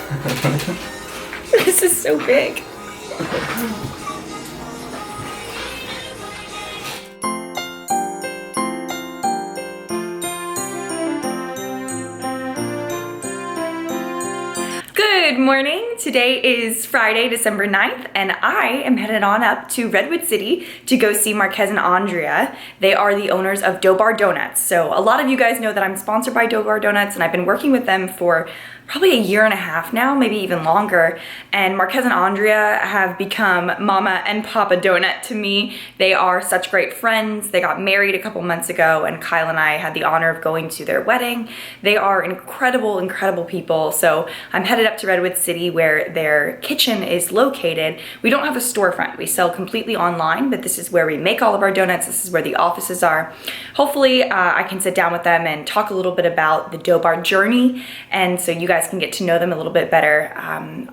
This is so big. Good morning. Today is Friday, December 9th, and I am headed on up to Redwood City to go see Marquez and Ondrea. They are the owners of Doughbar Doughnuts. So a lot of you guys know that I'm sponsored by Doughbar Doughnuts, and I've been working with them for probably a year and a half now, maybe even longer. And Marquez and Ondrea have become Mama and Papa Donut to me. They are such great friends. They got married a couple months ago, and Kyle and I had the honor of going to their wedding. They are incredible, incredible people. So I'm headed up to Redwood City where their kitchen is located. We don't have a storefront. We sell completely online, but this is where we make all of our donuts. This is where the offices are. Hopefully I can sit down with them and talk a little bit about the Doughbar Journey, and so you guys can get to know them a little bit better.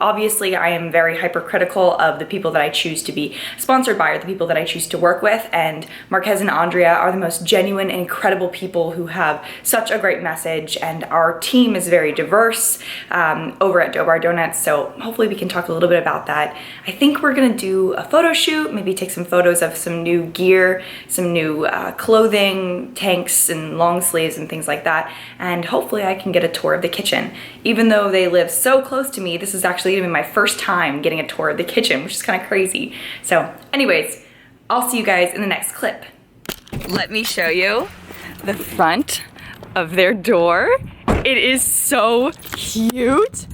Obviously, I am very hypercritical of the people that I choose to be sponsored by or the people that I choose to work with, and Marquez and Ondrea are the most genuine and incredible people who have such a great message, and our team is very diverse over at Doughbar Doughnuts, so hopefully we can talk a little bit about that. I think we're gonna do a photo shoot, maybe take some photos of some new gear, some new clothing, tanks and long sleeves and things like that, and hopefully I can get a tour of the kitchen. Even though they live so close to me, this is actually gonna be my first time getting a tour of the kitchen, which is kind of crazy. So anyways, I'll see you guys in the next clip. Let me show you the front of their door. It is so cute.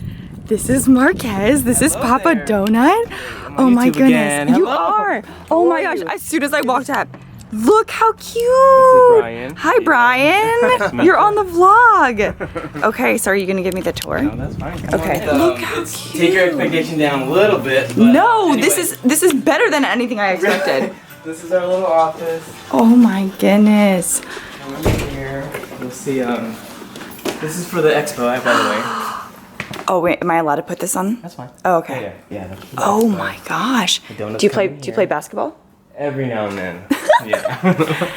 This is Marquez, this is Papa Donut. Oh my goodness, you are. Oh my gosh, as soon as I walked up, look how cute! This is Brian. Hi, Brian. You're on the vlog. Okay, so are you gonna give me the tour? No, that's fine. Okay. Look how cute. Take your expectation down a little bit. No, anyway. this is better than anything I expected. This is our little office. Oh my goodness. Come over here. You'll see. This is for the expo, by the way. Oh wait, am I allowed to put this on? That's fine. Oh, okay. Yeah. Oh my gosh. Do you play basketball? Every now and then. Yeah.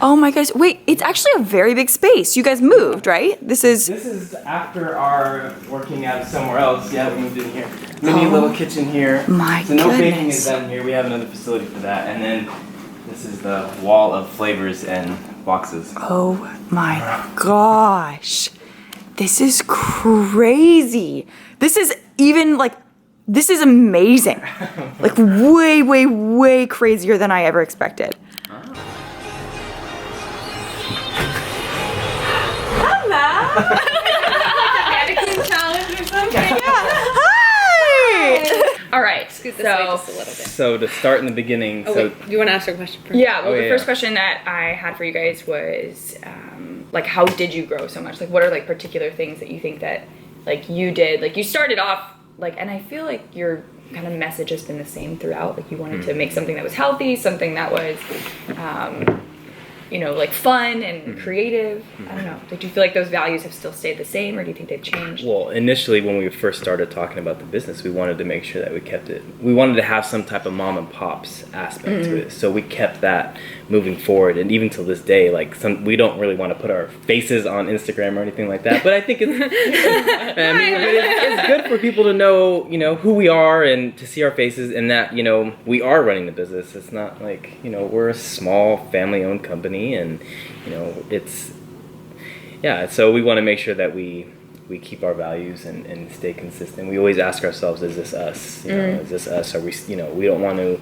Oh my gosh, wait, it's actually a very big space. You guys moved, right? This is after our working out somewhere else. Yeah, we moved in here. Mini little kitchen here. My so no baking goodness. is done here. We have another facility for that. And then this is the wall of flavors and boxes. Oh my gosh. This is crazy. This is even like, this is amazing. Like way, way, way crazier than I ever expected. Mannequin challenge or something? Yeah. Hi! All right, Scoot this way just a little bit. So to start in the beginning. Oh, so wait, you want to ask your question first? Yeah, well, Oh, the yeah. first question that I had for you guys was, like, how did you grow so much? Like, what are, like, particular things that you think that, like, you did? Like, you started off, like, and I feel like your kind of message has been the same throughout. Like, you wanted to make something that was healthy, something that was, you know, like, fun and creative. I don't know. Like, do you feel like those values have still stayed the same, or do you think they've changed? Well, initially when we first started talking about the business, we wanted to make sure that we kept it. We wanted to have some type of mom and pops aspect to it. So we kept that moving forward, and even till this day, like we don't really want to put our faces on Instagram or anything like that. But I think it's good for people to know, you know, who we are and to see our faces, and that, you know, we are running the business. It's not like, you know, we're a small family-owned company, and you know, it's so we want to make sure that we keep our values and stay consistent. We always ask ourselves, is this us? You know, is this us? Are we, you know, we don't want to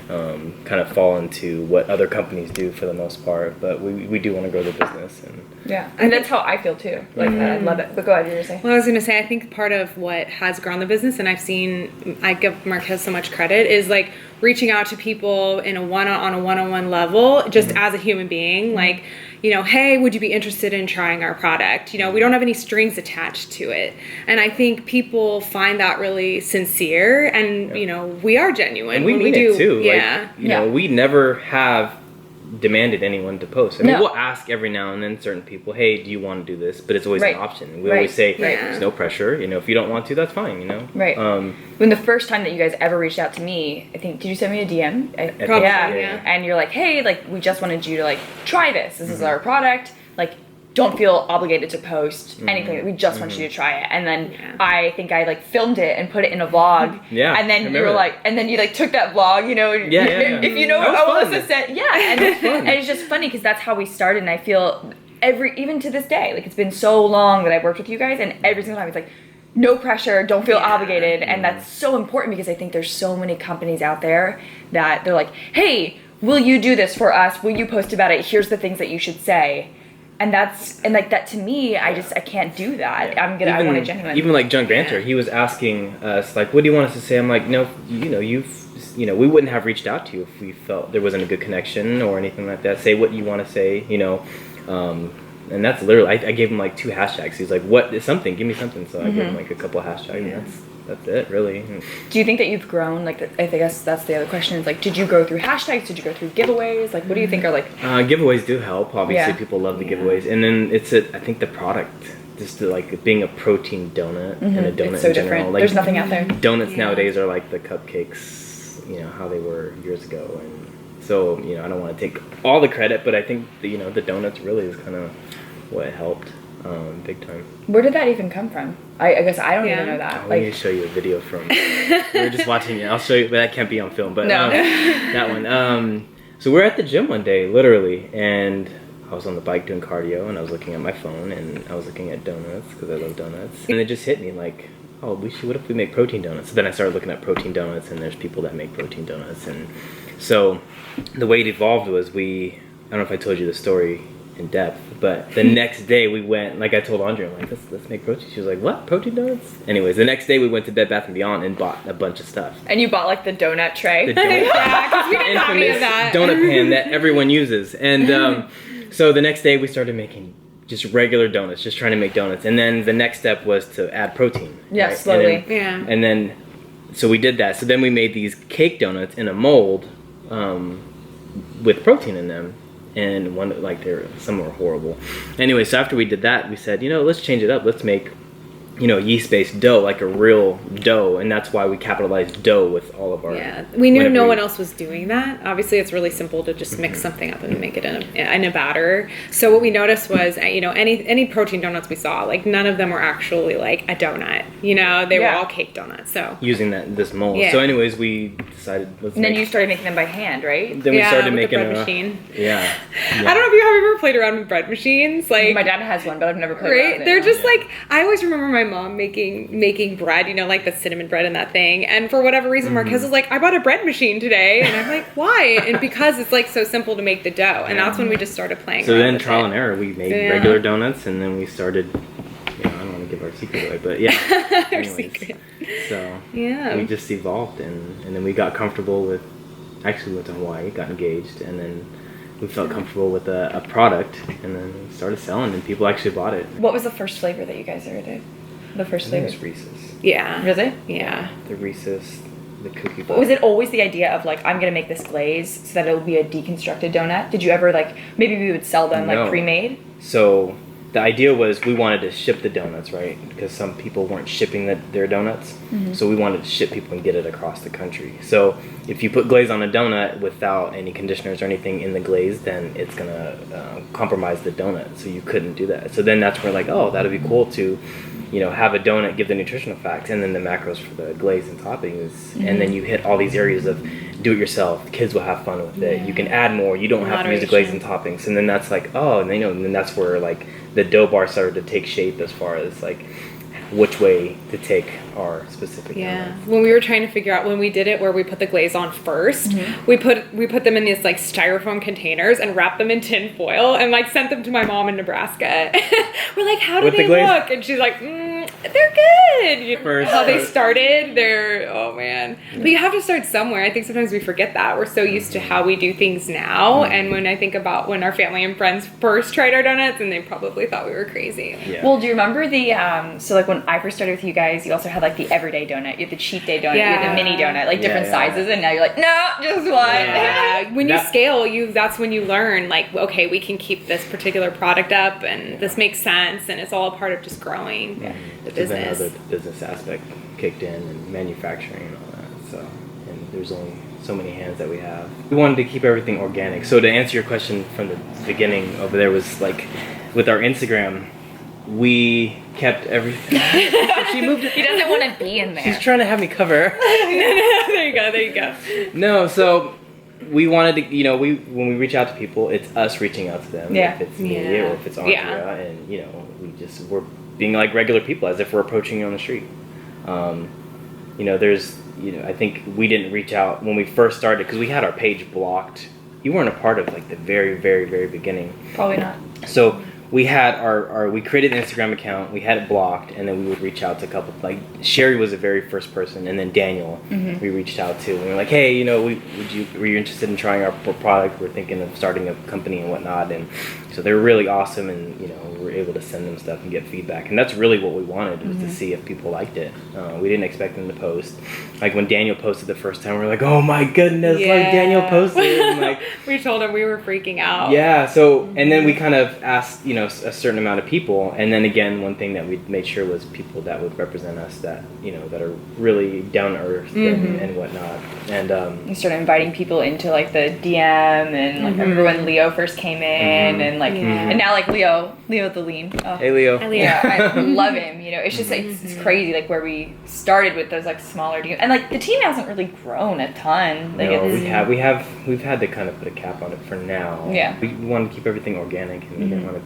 kind of fall into what other companies do for the most part, but we do want to grow the business. And Yeah, and that's how I feel too. Like, I love it. But go ahead, you were saying. Well, I was going to say, I think part of what has grown the business, and I give Marquez so much credit, is like reaching out to people on a one-on-one level, just as a human being. Like, you know, hey, would you be interested in trying our product? You know, we don't have any strings attached to it. And I think people find that really sincere, and, you know, we are genuine. And we when mean do, it too. Yeah. Like, you know, we never have demanded anyone to post. I mean, No. we'll ask every now and then certain people, hey, do you want to do this? But it's always Right. an option. We Right. always say, Right. there's no pressure. You know, if you don't want to, that's fine, you know? Right. When the first time that you guys ever reached out to me, I think, did you send me a DM? Probably, yeah. yeah. And you're like, hey, like, we just wanted you to, like, try this. This is our product. Like, don't feel obligated to post anything. We just want you to try it. And then I think I like filmed it and put it in a vlog. Yeah. And then you were like, and then you like took that vlog, you know, if you know what Ilyssa said, and it's just funny because that's how we started. And I feel even to this day, like it's been so long that I've worked with you guys, and every single time it's like, no pressure, don't feel obligated. And that's so important because I think there's so many companies out there that they're like, hey, will you do this for us? Will you post about it? Here's the things that you should say. And like that to me, I can't do that. I want a genuine. Even like Junk Banter, he was asking us like, what do you want us to say? I'm like, no, we wouldn't have reached out to you if we felt there wasn't a good connection or anything like that. Say what you want to say, and that's literally, I gave him like 2 hashtags. He's like, what is something? Give me something. So I gave him like a couple of hashtags. And that's it, really. Do you think that you've grown? Like, I guess that's the other question. Is like, did you go through hashtags? Did you go through giveaways? Like, what do you think are like? Giveaways do help. Obviously, people love the giveaways, and then I think the product, just like being a protein donut and a donut it's so in general. different. Like, there's nothing out there. Donuts nowadays are like the cupcakes, how they were years ago, and so I don't want to take all the credit, but I think the donuts really is kind of what helped. Big time. Where did that even come from? I guess I don't even know that. Let me show you a video from. We were just watching it. I'll show you, but that can't be on film. But that one. So we're at the gym one day, literally, and I was on the bike doing cardio, and I was looking at my phone, and I was looking at donuts because I love donuts, and it just hit me like, oh, what if we make protein donuts? So then I started looking at protein donuts, and there's people that make protein donuts, and so the way it evolved was I don't know if I told you the story in depth, but the next day we went, like I told Ondrea, I'm like, let's make protein. She was like, what, protein donuts? Anyways, the next day we went to Bed Bath & Beyond and bought a bunch of stuff. And you bought like the donut tray. The donut, infamous donut pan that everyone uses. And so the next day we started making just regular donuts, just trying to make donuts. And then the next step was to add protein. Yeah, right? slowly. And then, so we did that. So then we made these cake donuts in a mold with protein in them. And some were horrible. Anyway, so after we did that, we said, let's change it up. Let's make, yeast-based dough, like a real dough. And that's why we capitalized dough with all of our... Yeah, we knew no one else was doing that. Obviously, it's really simple to just mix something up and make it in a batter. So what we noticed was, any protein donuts we saw, like none of them were actually like a donut. They were all cake donuts. So using this mold. Yeah. So anyways, we decided and then you started making them by hand, right? Then we started making a bread machine. Yeah. I don't know if you have ever played around with bread machines. Like my dad has one, but I've never played around with it. They're just like, I always remember my mom making bread, like the cinnamon bread and that thing. And for whatever reason, Marquez was like, I bought a bread machine today. And I'm like, why? And because it's like so simple to make the dough. And that's when we just started playing. So then trial and error, we made regular donuts, and then we started, I don't want to give our secret away, but yeah. Our secret. So we just evolved, and then we got comfortable with, actually went to Hawaii, got engaged, and then we felt comfortable with a product, and then we started selling, and people actually bought it. What was the first flavor that you guys ever did? The first flavor? It was Reese's. Yeah. Really? Yeah. The Reese's, the cookie bar. But was it always the idea of like, I'm going to make this glaze so that it'll be a deconstructed donut? Did you ever maybe we would sell them like pre-made? So the idea was we wanted to ship the donuts, right? Because some people weren't shipping their donuts. So we wanted to ship people and get it across the country. So if you put glaze on a donut without any conditioners or anything in the glaze, then it's going to compromise the donut. So you couldn't do that. So then that's where that'd be cool to, have a donut, give the nutritional facts, and then the macros for the glaze and toppings. And then you hit all these areas of do it yourself. Kids will have fun with it. You can add more. You don't have to use the glaze and toppings. And then that's and then that's where the dough bar started to take shape as far as which way to take our specific donuts. When we were trying to figure out, when we did it where we put the glaze on first, we put them in these styrofoam containers and wrapped them in tin foil and sent them to my mom in Nebraska. We're like, how do they look? And she's like, they're good. How they started, oh man. But you have to start somewhere. I think sometimes we forget that. We're so used to how we do things now. And when I think about when our family and friends first tried our donuts, and they probably thought we were crazy. Yeah. Well, do you remember when I first started with you guys, you also had the everyday donut, you had the cheat day donut, you had the mini donut, different sizes, and now you're like, no, just one. Yeah. When you scale, that's when you learn, okay, we can keep this particular product up, and this makes sense, and it's all a part of just growing the business. Then the business aspect kicked in, and manufacturing and all that. So, and there's only so many hands that we have. We wanted to keep everything organic. So to answer your question from the beginning over there was with our Instagram, we kept everything. She moved it. He doesn't want to be in there. She's trying to have me cover. There you go. No, so we wanted to, when we reach out to people, it's us reaching out to them. Yeah. If it's me or if it's Ondrea, Yeah. and we're being like regular people, as if we're approaching you on the street. I think we didn't reach out when we first started because we had our page blocked. You weren't a part of like the very, very, very beginning. Probably not. So we had we created an Instagram account, we had it blocked, and then we would reach out to a couple, like Sherry was the very first person, and then Daniel we reached out to, and we were like, hey, were you interested in trying our product? We're thinking of starting a company and whatnot, and so they were really awesome, and we were able to send them stuff and get feedback, and that's really what we wanted, was to see if people liked it. We didn't expect them to post. Like when Daniel posted the first time, we were like, oh my goodness, like Daniel posted, and like We told him we were freaking out. yeah, so and then we kind of asked a certain amount of people, and then again one thing that we made sure was people that would represent us, that that are really down to earth and whatnot. And We started inviting people into like the DM, and like I remember when Leo first came in, and like and now like Leo the lean. Oh. hey Leo. Yeah, I love him. It's just like it's crazy, like where we started with those like smaller DMs, and like the team hasn't really grown a ton. Like No, it's, we've had to kind of put a cap on it for now. Yeah. We want to keep everything organic, and we didn't want to,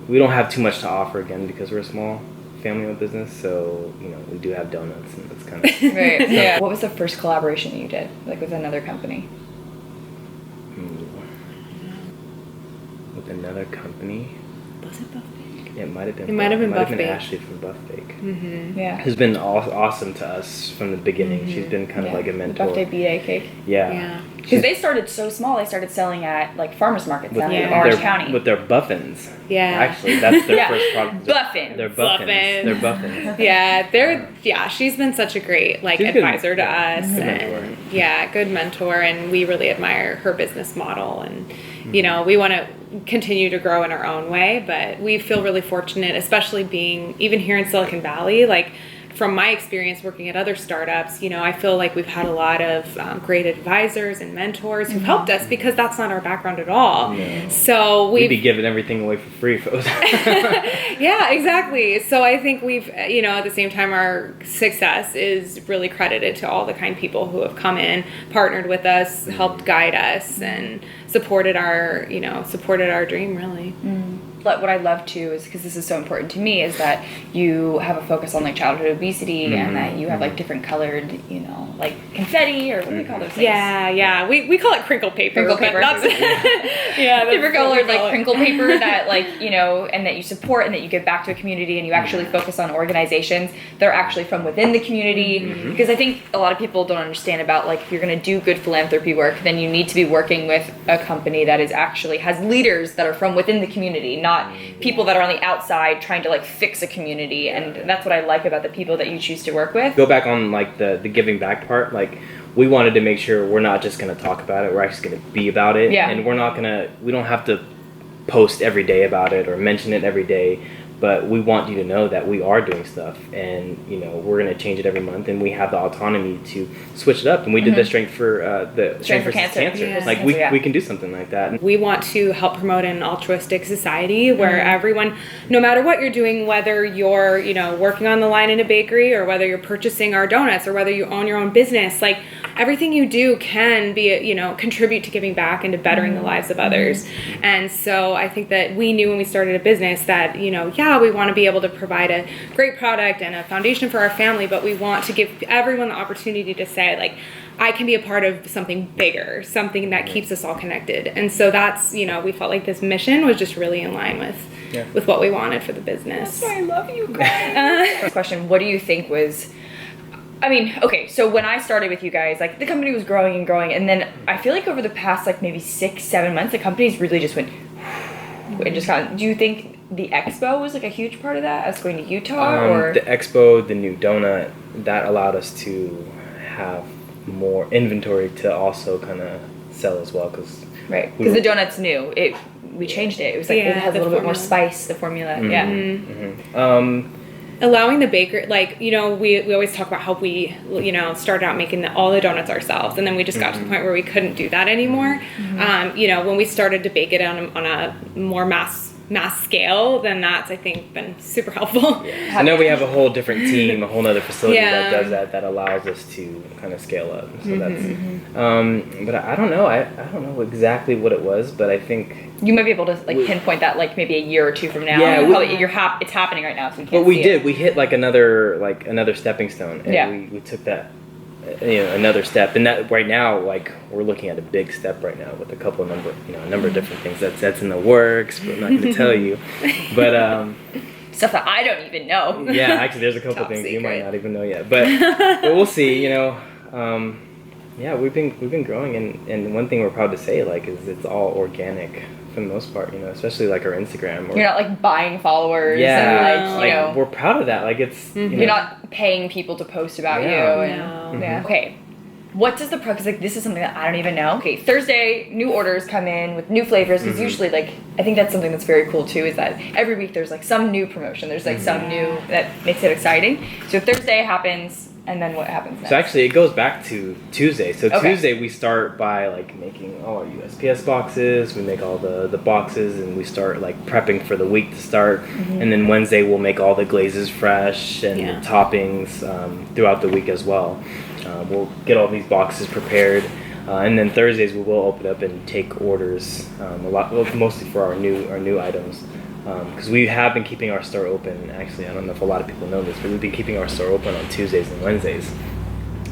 we don't have too much to offer again because we're a small family-owned business. So we do have donuts, and that's kind of right. Yeah. What was the first collaboration that you did, like with another company? with another company. Was it Buff Bake? It might have been. It might have been Buff been Bake. Ashley from Buff Bake. Yeah. Who's been awesome to us from the beginning. She's been kind of like a mentor. Buff Day B-Day cake. Yeah. Because they started so small, they started selling at like farmers markets down in Yeah. Orange County. With their buffins. Yeah. Actually, that's their Yeah. first product. Buffins. They're buffins. Buffins. They're buffins. Yeah, she's been such a great like She's good. advisor to us, Good and mentor. good mentor, and we really admire her business model, and we want to continue to grow in our own way, but we feel really fortunate, especially being even here in Silicon Valley, like from my experience working at other startups, I feel like we've had a lot of great advisors and mentors who've helped us, because that's not our background at all. No. So We'd be giving everything away for free, folks. yeah, exactly. So I think we've, at the same time, our success is really credited to all the kind people who have come in, partnered with us, helped guide us, and supported our dream, really. But what I love too is, because this is so important to me, is that you have a focus on like childhood obesity, and that you have like different colored, like confetti, or what do we call those things? Yeah. We call it crinkle paper. Crinkle paper. That's Different what we colored call like it. crinkle paper that like, and that you support, and that you give back to a community, and you actually focus on organizations that are actually from within the community. Because I think a lot of people don't understand about, like, if you're going to do good philanthropy work, then you need to be working with a company that is actually has leaders that are from within the community, not people that are on the outside trying to like fix a community. And that's what I like about the people that you choose to work with. Go back on like the giving back part. Like, we wanted to make sure we're not just going to talk about it, we're actually going to be about it. Yeah. And we don't have to post every day about it or mention it every day, but we want you to know that we are doing stuff, and we're going to change it every month, and we have the autonomy to switch it up. And we did the strength for Strength for Cancer. Yeah. Like we can do something like that. We want to help promote an altruistic society where everyone, no matter what you're doing, whether you're, working on the line in a bakery, or whether you're purchasing our donuts, or whether you own your own business, like everything you do can be, contribute to giving back and to bettering the lives of others. And so I think that we knew when we started a business that, we want to be able to provide a great product and a foundation for our family, but we want to give everyone the opportunity to say, like, I can be a part of something bigger, something that keeps us all connected. And so that's, we felt like this mission was just really in line with what we wanted for the business. That's why I love you guys. First question, what do you think was, okay, so when I started with you guys, like, the company was growing and growing, and then I feel like over the past, like, maybe 6-7 months, the company's really just went, and just do you think the expo was like a huge part of that, us going to Utah, or? The expo, the new donut, that allowed us to have more inventory to also kind of sell as well, because Because the donut's new. We changed it. It was like, it has a little bit more spice, the formula. allowing the baker, like, you know, we always talk about how we, you know, started out making all the donuts ourselves, and then we just got to the point where we couldn't do that anymore. You know, when we started to bake it on a more mass scale, then that's, I think, been super helpful. I know we have a whole different team, a whole other facility that does that allows us to kind of scale up. So that's, but I don't know. I don't know exactly what it was, but I think you might be able to like pinpoint that like maybe a year or two from now. Yeah, it's happening right now, so we can't. But we did. It. We hit like another stepping stone, and we took that, you know, another step. And that right now, like we're looking at a big step right now with a number of different things that's in the works. But I'm not going to tell you, but stuff that I don't even know. Yeah, actually, there's a couple things secret. You might not even know yet, but we'll see. You know, yeah, we've been growing, and one thing we're proud to say, like, is it's all organic. For the most part, you know, especially like our Instagram. You're not like buying followers. Yeah, and, like, you know, we're proud of that. Like it's you know, you're not paying people to post about you. And, yeah. Okay, what does the because like this is something that I don't even know. Okay, Thursday new orders come in with new flavors because usually like I think that's something that's very cool too is that every week there's like some new promotion. There's like some new that makes it exciting. So Thursday happens. And then what happens next? So actually, it goes back to Tuesday. So Tuesday we start by like making all our USPS boxes. We make all the boxes, and we start like prepping for the week to start. And then Wednesday we'll make all the glazes fresh and the toppings throughout the week as well. We'll get all these boxes prepared, and then Thursdays we will open up and take orders mostly for our new items. Because we have been keeping our store open. Actually, I don't know if a lot of people know this, but we've been keeping our store open on Tuesdays and Wednesdays,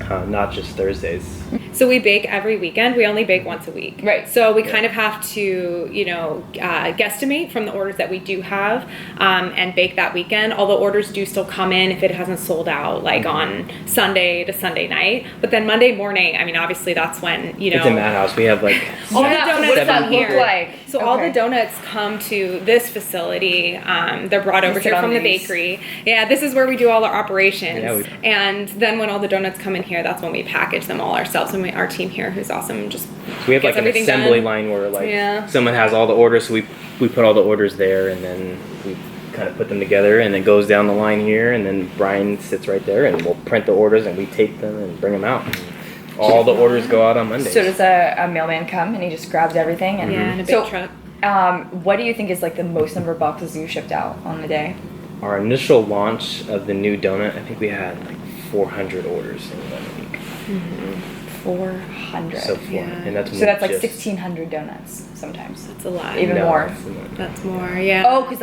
not just Thursdays. So we bake every weekend. We only bake once a week. Right. So we kind of have to, you know, guesstimate from the orders that we do have and bake that weekend. Although orders do still come in if it hasn't sold out, like on Sunday to Sunday night. But then Monday morning, I mean, obviously that's when, you know. It's in Madhouse. We have like all the donuts what does that look here. like? So all the donuts come to this facility. They're brought over here from the bakery. Yeah, this is where we do all our operations. Yeah, and then when all the donuts come in here, that's when we package them all ourselves. And our team here, who's awesome, just so we have like an assembly line where like someone has all the orders, so we put all the orders there, and then we kind of put them together, and it goes down the line here, and then Brian sits right there, and we'll print the orders, and we take them and bring them out. All the orders go out on Monday. So does a mailman come and he just grabs everything? And in a big truck. What do you think is like the most number of boxes you shipped out on the day? Our initial launch of the new donut, I think we had like 400 orders in 1 week. 400. So 400, and that's like 1,600 donuts sometimes. That's a lot. Even more. That's more, yeah. Oh, because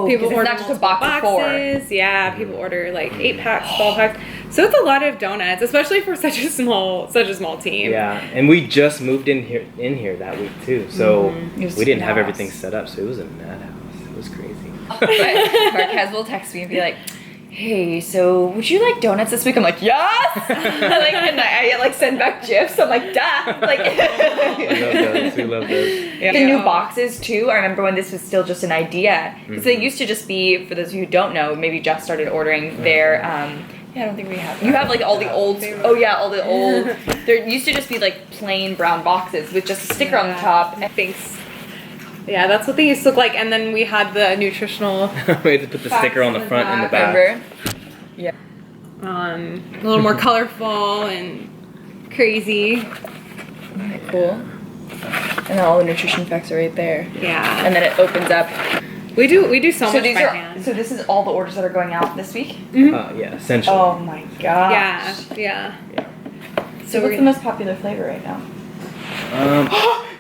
people order not just a box of 4. Yeah, people order like 8 packs, 12 packs. So it's a lot of donuts, especially for such a small team. Yeah, and we just moved in here that week too, so we didn't have madhouse. Everything set up, so it was a madhouse. It was crazy. Marquez will text me and be like, hey, so would you like donuts this week? I'm like, yes! Like, and I like send back GIFs. I'm like, duh! Like, We love those. We love those. The new boxes too. I remember when this was still just an idea. Because it used to just be, for those of you who don't know, maybe Jeff started ordering their, yeah, I don't think we have. You have like all the old, all the old, there used to just be like plain brown boxes with just a sticker on the top. Thanks. Yeah, that's what they used to look like. And then we had the nutritional. We had to put the sticker on the front and the back. Remember? Yeah. A little more colorful and crazy. Cool. And then all the nutrition facts are right there. Yeah. And then it opens up. We do so much by hand. So this is all the orders that are going out this week? Yeah, essentially. Oh my gosh. Yeah. So what's the most popular flavor right now?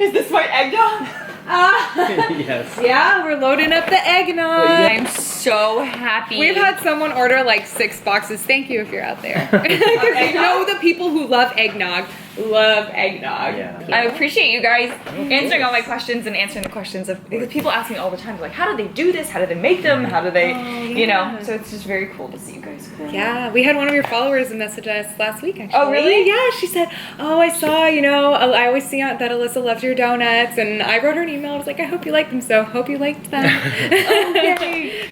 Is this my eggnog? Yes. Yeah, we're loading up the eggnog. I'm so happy. We've had someone order like 6 boxes. Thank you if you're out there. Because you know the people who love eggnog love eggnog. Yeah. I appreciate you guys answering all my questions and answering the questions of because people ask me all the time like how do they do this? How do they make them? How do they you know? So it's just very cool to see you guys. Yeah, we had one of your followers message us last week actually. Oh really? Yeah, she said, oh I saw, you know, I always see that Ilyssa loves your donuts, and I wrote her an email. I was like, I hope you liked them, so hope you liked them. Oh, yay.